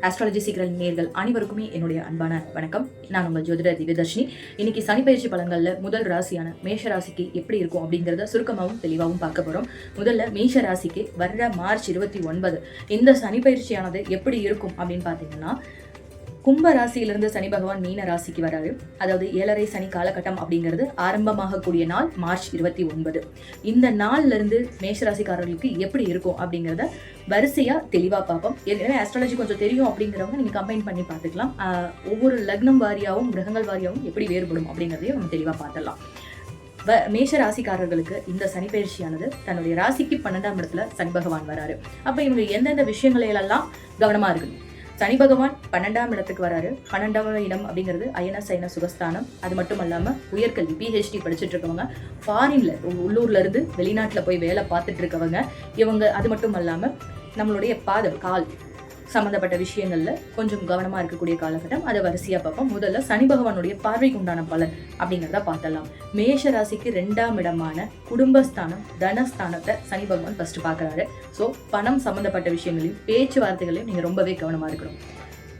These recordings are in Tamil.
ஆஸ்ட்ராலஜி சீக்கிரம் நேர்கள் அனைவருக்குமே என்னுடைய அன்பான வணக்கம். நான் உங்கள் ஜோதிடர் திவ்யதர்ஷினி. இன்னைக்கு சனி பயிற்சி பலன்களில் முதல் ராசியான மேஷ ராசிக்கு எப்படி இருக்கும் அப்படிங்கிறத சுருக்கமாகவும் தெளிவாகவும் பார்க்க போகிறோம். முதல்ல மேஷ ராசிக்கு வர்ற மார்ச் 29 இந்த சனி பயிற்சியானது எப்படி இருக்கும் அப்படின்னு பார்த்தீங்கன்னா, கும்ப ராசியிலிருந்து சனி பகவான் மீன ராசிக்கு வராரு. அதாவது 7.5 சனி காலகட்டம் அப்படிங்கிறது ஆரம்பமாகக்கூடிய நாள் மார்ச் 29. இந்த நாள்ல இருந்து மேஷராசிக்காரர்களுக்கு எப்படி இருக்கும் அப்படிங்கிறத வரிசையா தெளிவா பார்ப்போம். ஏற்கனவே ஆஸ்ட்ராலஜி கொஞ்சம் தெரியும் அப்படிங்கிறவங்க நீங்க கம்பைன் பண்ணி பார்த்துக்கலாம். ஒவ்வொரு லக்னம் வாரியாகவும் கிரகங்கள் வாரியாகவும் எப்படி வேறுபடும் அப்படிங்கிறதையும் நம்ம தெளிவா பார்த்துடலாம். மேஷ ராசிக்காரர்களுக்கு இந்த சனி பயிற்சியானது தன்னுடைய ராசிக்கு 12ஆம் இடத்துல சனி பகவான் வராரு. அப்ப இவங்க எந்தெந்த விஷயங்களெல்லாம் கவனமா இருக்கணும். சனி பகவான் 12ஆம் இடத்துக்கு வராரு. 12ஆம் இடம் அப்படிங்கிறது அயன சயன சுகஸ்தானம். அது மட்டும் இல்லாம உயர்கல்வி PhD படிச்சுட்டு இருக்கவங்க, ஃபாரின்ல உள்ளூர்ல இருந்து வெளிநாட்டுல போய் வேலை பார்த்துட்டு இருக்கவங்க, இவங்க அது மட்டும் இல்லாம நம்மளுடைய பாதம் கால் சம்பந்தப்பட்ட விஷயங்கள்ல கொஞ்சம் கவனமா இருக்கக்கூடிய காலகட்டம். அதை வரிசையா பார்ப்போம். முதல்ல சனி பகவானுடைய பார்வைக்கு உண்டான பலன் அப்படிங்கிறத பார்த்தலாம். மேஷ ராசிக்கு 2ஆம் இடமான குடும்பஸ்தானம் தனஸ்தானத்தை சனி பகவான் ஃபர்ஸ்ட் பாக்குறாரு. ஸோ பணம் சம்பந்தப்பட்ட விஷயங்களையும் பேச்சுவார்த்தைகளையும் நீங்க ரொம்பவே கவனமா இருக்கணும்.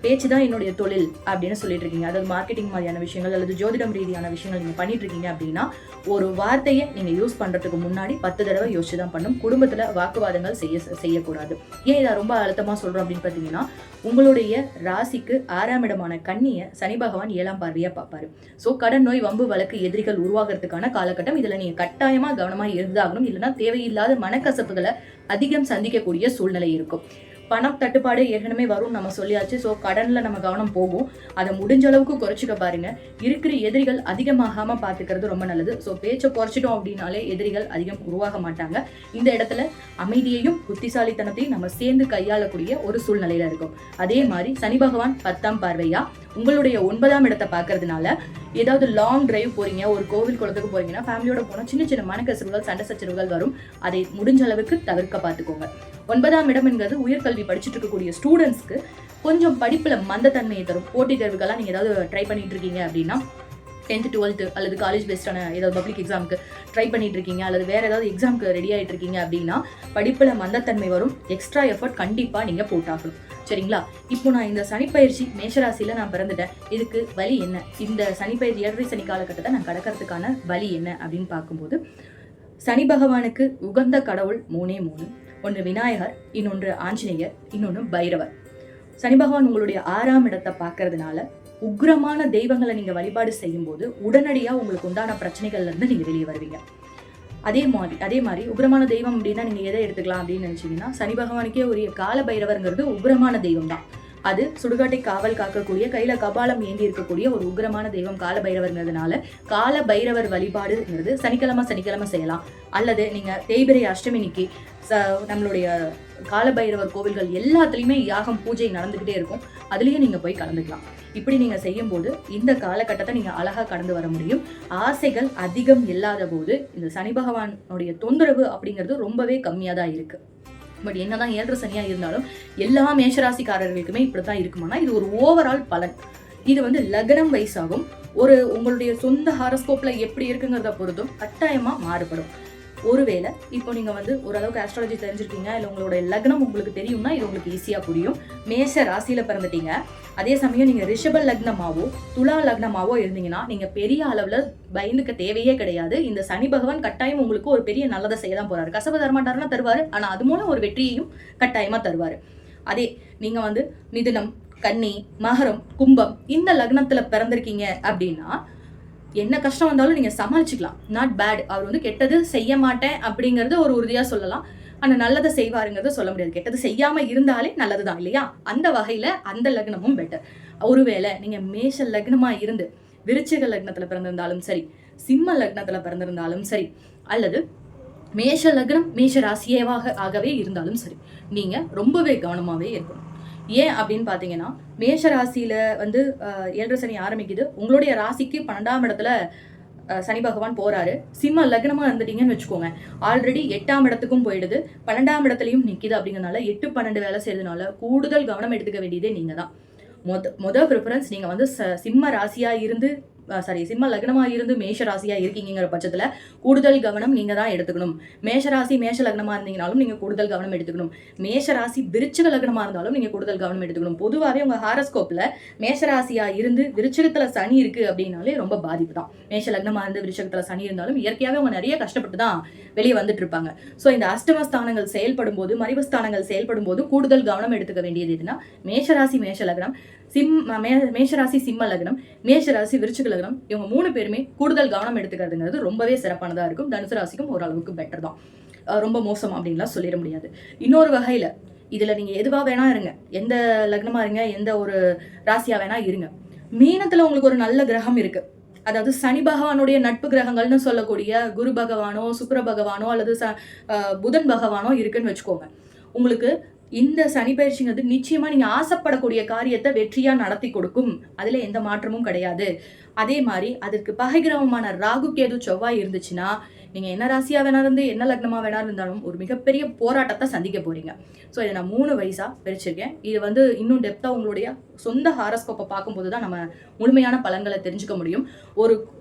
பேச்சு தான் என்னுடைய தொழில் அப்படின்னு சொல்லிட்டு இருக்கீங்க, அதாவது மார்க்கெட்டிங் மாதிரியான விஷயங்கள் அல்லது ஜோதிடம் ரீதியான விஷயங்கள் நீங்க பண்ணிட்டு இருக்கீங்க அப்படின்னா, ஒரு வார்த்தையை நீங்க யூஸ் பண்றதுக்கு முன்னாடி 10 தடவை யோசிச்சு தான் பண்ணும். குடும்பத்துல வாக்குவாதங்கள் செய்யக்கூடாது. ஏன் இதை ரொம்ப அழுத்தமா சொல்றோம் அப்படின்னு பாத்தீங்கன்னா, உங்களுடைய ராசிக்கு 6ஆம் இடமான கன்னியை சனி பகவான் 7ஆம் பார்வையா பார்ப்பாரு. ஸோ கடன் நோய் வம்பு வழக்கு எதிரிகள் உருவாகிறதுக்கான காலகட்டம். இதுல நீங்க கட்டாயமா கவனமா இருந்தாகணும். இல்லைன்னா தேவையில்லாத மனக்கசப்புகளை அதிகம் சந்திக்கக்கூடிய சூழ்நிலை இருக்கும். பணம் தட்டுப்பாடு ஏற்கனவே வரும் நம்ம சொல்லியாச்சு. ஸோ கடன்ல நம்ம கவனம் போகும். அதை முடிஞ்ச அளவுக்கு குறைச்சிக்க பாருங்க. இருக்கிற எதிரிகள் அதிகமாகாம பார்த்துக்கிறது ரொம்ப நல்லது. ஸோ பேச்சை குறைச்சிட்டோம் அப்படின்னாலே எதிரிகள் அதிகம் உருவாக மாட்டாங்க. இந்த இடத்துல அமைதியையும் புத்திசாலித்தனத்தையும் நம்ம சேர்ந்து கையாளக்கூடிய ஒரு சூழ்நிலையில இருக்கும். அதே மாதிரி சனி பகவான் 10ஆம் பார்வையா உங்களுடைய 9ஆம் இடத்தை பார்க்கறதுனால ஏதாவது லாங் டிரைவ் போறீங்க, ஒரு கோவில் குளத்துக்கு போறீங்கன்னா ஃபேமிலியோட போனா சின்ன சின்ன மனக்கசவுகள் சண்டை சச்சரவுகள் வரும். அதை முடிஞ்ச அளவுக்கு தவிர்க்க பார்த்துக்கோங்க. 9ஆம் இடம் என்கிறது உயர்கல்வி படிச்சுட்டு இருக்கக்கூடிய ஸ்டூடெண்ட்ஸ்க்கு கொஞ்சம் படிப்புல மந்தத்தன்மையை தரும். போட்டித் தேர்வுகள்லாம் நீங்க ஏதாவது ட்ரை பண்ணிட்டு இருக்கீங்க அப்படின்னா, 10th 12th அல்லது காலேஜ் பேஸ்டான ஏதாவது பப்ளிக் எக்ஸாமுக்கு ட்ரை பண்ணிட்டு இருக்கீங்க அல்லது வேற ஏதாவது எக்ஸாமுக்கு ரெடி ஆகிட்டு இருக்கீங்க அப்படின்னா, படிப்புல மந்தத்தன்மை வரும். எக்ஸ்ட்ரா எஃபர்ட் கண்டிப்பா நீங்க போட்டாகணும். சரிங்களா? இப்போ நான் இந்த சனிப்பயிற்சி மேஷராசியில நான் பிறந்துட்டேன், இதுக்கு வழி என்ன? இந்த சனிப்பயிற்சி 7.5 சனி காலகட்டத்தை நான் கடக்கிறதுக்கான வழி என்ன அப்படின்னு பார்க்கும்போது, சனி பகவானுக்கு உகந்த கடவுள் 3 ஒன்று விநாயகர், இன்னொன்று ஆஞ்சநேயர், இன்னொன்று பைரவர். சனி பகவான் உங்களுடைய 6ஆம் இடத்தை பார்க்கறதுனால உக்ரமான தெய்வங்களை நீங்க வழிபாடு செய்யும் போது உடனடியா உங்களுக்கு உண்டான பிரச்சனைகள்ல இருந்து நீங்க வெளியே வருவீங்க. அதே மாதிரி உக்ரமான தெய்வம் அப்படின்னா நீங்க எதை எடுத்துக்கலாம் அப்படின்னு நினைச்சீங்கன்னா, சனி பகவானுக்கே உரிய கால பைரவர்ங்கிறது உக்ரமான தெய்வம் தான். அது சுடுகாட்டை காவல் காக்கக்கூடிய, கையில கபாலம் ஏந்தி இருக்கக்கூடிய ஒரு உக்ரமான தெய்வம் கால பைரவர்ங்கிறதுனால கால பைரவர் வழிபாடுங்கிறது சனிக்கிழமை செய்யலாம். அல்லது நீங்க தேய்பிரை அஷ்டமினிக்கு நம்மளுடைய கால பைரவர் கோவில்கள் எல்லாத்துலயுமே யாகம் பூஜை நடந்துகிட்டே இருக்கும். அதுலயும் நீங்க போய் கலந்துக்கலாம். இப்படி நீங்க செய்யும் போது இந்த காலகட்டத்தை நீங்க அழகா கடந்து வர முடியும். ஆசைகள் அதிகம் இல்லாத போது இந்த சனி பகவானுடைய தொந்தரவு அப்படிங்கிறது ரொம்பவே கம்மியா தான் இருக்கு. பட் என்னதான் 7.5 சனியா இருந்தாலும் எல்லா மேஷராசிக்காரர்களுக்குமே இப்படித்தான் இருக்குமானா, இது ஒரு ஓவரால் பலன். இது லக்னம் வைஸ் ஆகும். உங்களுடைய சொந்த ஹாரோஸ்கோப்ல எப்படி இருக்குங்கிறத பொறுத்தும் கட்டாயமா மாறுபடும். ஒருவேளை இப்போ நீங்க ஓரளவுக்கு ஆஸ்ட்ராலஜி தெரிஞ்சிருக்கீங்க, இல்லை உங்களோட லக்னம் உங்களுக்கு தெரியும்னா இது உங்களுக்கு ஈஸியா புரியும். மேஷ ராசியில பிறந்துட்டீங்க, அதே சமயம் நீங்க ரிஷப லக்னமாவோ துலா லக்னமாவோ இருந்தீங்கன்னா நீங்க பெரிய அளவுல பயந்துக்க தேவையே கிடையாது. இந்த சனி பகவான் கட்டாயம் உங்களுக்கு ஒரு பெரிய நல்லதை செய்ய தான் போறாரு. கசப தரமாட்டாருன்னா தருவாரு, ஆனா அது மூலம் ஒரு வெற்றியையும் கட்டாயமா தருவாரு. அதே நீங்க மிதுனம், கன்னி, மகரம், கும்பம் இந்த லக்னத்துல பிறந்திருக்கீங்க அப்படின்னா என்ன கஷ்டம் வந்தாலும் நீங்க சமாளிச்சுக்கலாம். Not bad. அவர் கெட்டது செய்ய மாட்டேன் அப்படிங்கறது ஒரு உறுதியா சொல்லலாம். ஆனா நல்லதை செய்வாருங்கிறத சொல்ல முடியாது. கெட்டது செய்யாம இருந்தாலே நல்லதுதான் இல்லையா? அந்த வகையில அந்த லக்னமும் பெட்டர். ஒருவேளை நீங்க மேஷ லக்னமா இருந்து விருச்சிக லக்னத்துல பிறந்திருந்தாலும் சரி, சிம்ம லக்னத்துல பிறந்திருந்தாலும் சரி, அல்லது மேஷ லக்னம் மேஷ ராசியேவாக ஆகவே இருந்தாலும் சரி, நீங்க ரொம்பவே கவனமாவே இருக்கணும். ஏன் அப்படின்னு பாத்தீங்கன்னா, மேஷ ராசியில 7.5 சனி ஆரம்பிக்குது. உங்களுடைய ராசிக்கு 12ஆம் இடத்துல சனி பகவான் போறாரு. சிம்ம லக்னமா இருந்துட்டீங்கன்னு வச்சுக்கோங்க, ஆல்ரெடி 8ஆம் இடத்துக்கும் போயிடுது, 12ஆம் இடத்துலயும் நிக்குது. அப்படிங்கறதுனால 8-12 வேலை செய்யறதுனால கூடுதல் கவனம் எடுத்துக்க வேண்டியதே நீங்க தான். மொத ப்ரிஃபரன்ஸ் நீங்க சிம்ம ராசியா இருந்து சிம்ம லக்னமா இருந்து மேஷ ராசியா இருக்கீங்கிற பட்சத்துல கூடுதல் கவனம் நீங்க தான் எடுத்துக்கணும். மேஷ ராசி மேஷ லக்னமா இருந்தீங்கனாலும் நீங்க கூடுதல் கவனம் எடுத்துக்கணும். மேஷ ராசி விருச்சிக லக்னமா இருந்தாலும் நீங்க கூடுதல் கவனம் எடுத்துக்கணும். பொதுவாகவே உங்க ஹாரோஸ்கோப்ல மேஷ ராசியா இருந்து விருச்சிகத்துல சனி இருக்கு அப்படின்னாலே ரொம்ப பாதிப்பு தான். மேஷ லக்னமா இருந்து விருச்சிகத்துல சனி இருந்தாலும் இயற்கையாவே அவங்க நிறைய கஷ்டப்பட்டு தான் வெளியே வந்துட்டு இருப்பாங்க. ஸோ இந்த அஷ்டமஸ்தானங்கள் செயல்படும் போது, மறைவுஸ்தானங்கள் செயல்படும் போது கூடுதல் கவனம் எடுத்துக்க வேண்டியது எதுனா மேஷராசி மேஷ லக்னம், மேஷராசி சிம்ம லக்னம், மேஷராசி விருச்சிக லக்னம், இவங்க 3 பேருமே கூடுதல் கவனம் எடுத்துக்கிறதுங்கிறது ரொம்பவே சிறப்பானதா இருக்கும். தனுசு ராசிக்கும் ஓரளவுக்கு பெட்டர் தான். ரொம்ப மோசம் அப்படின்லாம் சொல்லிட முடியாது. இன்னொரு வகையில இதுல நீங்க எதுவா வேணா இருங்க, எந்த லக்னமா இருங்க, எந்த ஒரு ராசியா வேணா இருங்க, மீனத்துல உங்களுக்கு ஒரு நல்ல கிரகம் இருக்கு. அதாவது சனி பகவானுடைய நட்பு கிரகங்கள்னு சொல்லக்கூடிய குரு பகவானோ சுக்கிர பகவானோ அல்லது புதன் பகவானோ இருக்குன்னு வச்சுக்கோங்க. உங்களுக்கு இந்த சனி பயிற்சிங்கிறது நிச்சயமா நீங்க ஆசைப்படக்கூடிய காரியத்தை வெற்றியா நடத்தி கொடுக்கும். அதுல எந்த மாற்றமும் கிடையாது. அதே மாதிரி அதற்கு பகை கிரகமான ராகு கேது செவ்வாய் இருந்துச்சுன்னா நீங்க என்ன ராசியா வேணா இருந்து என்ன லக்னமா வேணா இருந்தாலும் ஒரு மிகப்பெரிய போராட்டத்தை சந்திக்க போறீங்க. ஸோ இதை நான் 3 வயசா பிரிச்சிருக்கேன். இது இன்னும் டெப்தா உங்களுடைய சொந்த ஹாரோஸ்கோப்பை பார்க்கும்போது தான் நம்ம முழுமையான பலன்களை தெரிஞ்சுக்க முடியும்.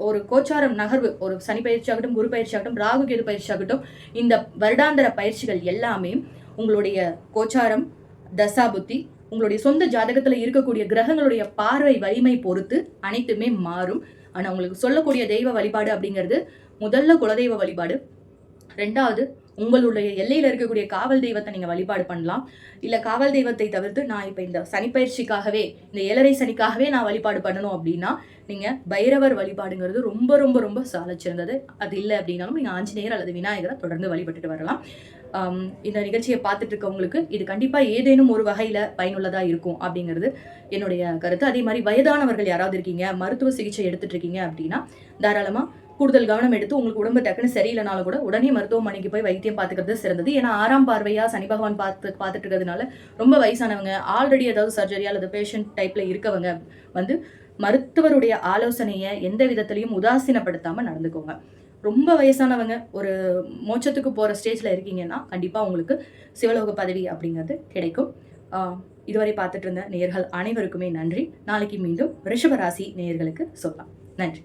ஒரு கோச்சாரம் நகர்வு, ஒரு சனி பயிற்சி ஆகட்டும், குரு பயிற்சி ஆகட்டும், ராகு கேது பயிற்சி ஆகட்டும், இந்த வருடாந்திர பயிற்சிகள் எல்லாமே உங்களுடைய கோச்சாரம், தசாபுத்தி, உங்களுடைய சொந்த ஜாதகத்துல இருக்கக்கூடிய கிரகங்களுடைய பார்வை வலிமை பொறுத்து அனைத்துமே மாறும். ஆனா உங்களுக்கு சொல்லக்கூடிய தெய்வ வழிபாடு அப்படிங்கிறது முதல்ல குலதெய்வ வழிபாடு, 2வது உங்களுடைய எல்லையில இருக்கக்கூடிய காவல் தெய்வத்தை நீங்க வழிபாடு பண்ணலாம். இல்ல காவல் தெய்வத்தை தவிர்த்து நான் இப்ப இந்த சனிப்பயிற்சிக்காகவே, இந்த 7.5 சனிக்காகவே நான் வழிபாடு பண்ணணும் அப்படின்னா நீங்க பைரவர் வழிபாடுங்கிறது ரொம்ப ரொம்ப ரொம்ப சாலச்சிறந்தது. அது இல்லை அப்படின்னாலும் நீங்க ஆஞ்சநேயர் அல்லது விநாயகரை தொடர்ந்து வழிபட்டுட்டு வரலாம். இந்த நிகழ்ச்சியை பார்த்துட்டு இருக்கவங்களுக்கு இது கண்டிப்பா ஏதேனும் ஒரு வகையில பயனுள்ளதா இருக்கும் அப்படிங்கிறது என்னுடைய கருத்து. அதே மாதிரி வயதானவர்கள் யாராவது இருக்கீங்க, மருத்துவ சிகிச்சை எடுத்துட்டு இருக்கீங்க அப்படின்னா தாராளமா கூடுதல் கவனம் எடுத்து உங்களுக்கு உடம்பு டக்குன்னு சரியில்லைனாலும் கூட உடனே மருத்துவமனைக்கு போய் வைத்தியம் பார்த்துக்கிறது சிறந்தது. ஏன்னா 6ஆம் பார்வையா சனி பகவான் பார்த்துட்டு இருக்கிறதுனால ரொம்ப வயசானவங்க, ஆல்ரெடி ஏதாவது சர்ஜரி அல்லது பேஷண்ட் டைப்ல இருக்கவங்க மருத்துவருடைய ஆலோசனையை எந்த விதத்திலையும் உதாசீனப்படுத்தாம நடந்துக்கோங்க. ரொம்ப வயசானவங்க ஒரு மோட்சத்துக்கு போற ஸ்டேஜ்ல இருக்கீங்கன்னா கண்டிப்பா உங்களுக்கு சிவலோக பதவி அப்படிங்கிறது கிடைக்கும். இதுவரை பார்த்துட்டு இருந்த நேயர்கள் அனைவருக்குமே நன்றி. நாளைக்கு மீண்டும் ரிஷபராசி நேயர்களுக்கு சொல்லலாம். நன்றி.